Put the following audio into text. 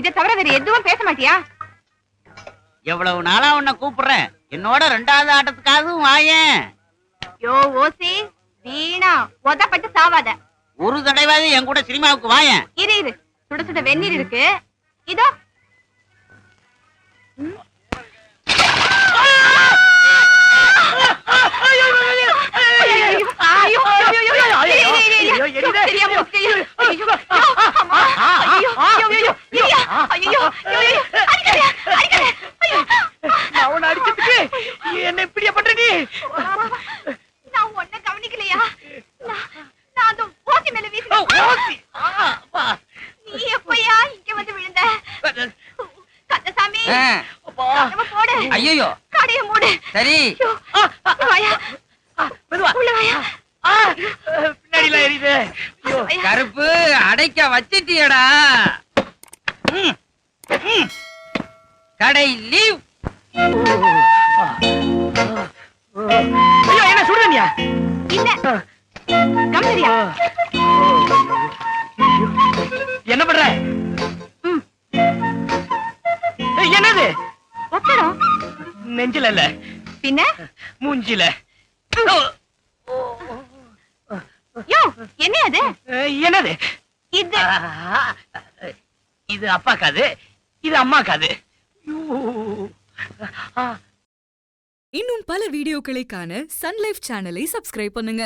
இதை தவிர வேற எதுவும் பேச மாட்டியா? எவ்வளவு நாளா உன்னை கூப்பிடுறேன், என்னோட 2வது ஆட்டத்துக்காகவும் வாயேன். யோ ஓசி, வீணா உதப்பட்டு சாவாத. ஒரு தடவையாவது என் கூட சினிமாவுக்கு வாயேன். இரு இரு, சுட சுட வெந்நீர் இருக்கு, இதோ. என்ன இப்படியா பண்ற நீ? நான் ஒன்ன கவனிக்கலையா? நான் அந்த ஓசி மேல வீசினேன். நீ எப்பயா இங்க வந்து விழுந்த? கந்தசாமி, போடு. ஐயோ, கடைய மூடு. சரி. வாயா, உள்ள வாயா. பின்னாடில எரியுது. கருப்பு அடைக்க வச்சிட்டியடா. கடை லீவ். ஐயோ, என்ன சுடுதண்ணியா? இல்ல, கம்பரியா. என்ன பண்ற? என்னது? ஒத்தடம். நெஞ்சில இல்ல, பின்ன மூஞ்சில. யோ, என்ன அது? என்னது? இது இது அப்பா காது, இது அம்மா காது. இன்னும் பல வீடியோக்களை காண சன் லைஃப் சேனலை சப்ஸ்கிரைப் பண்ணுங்க.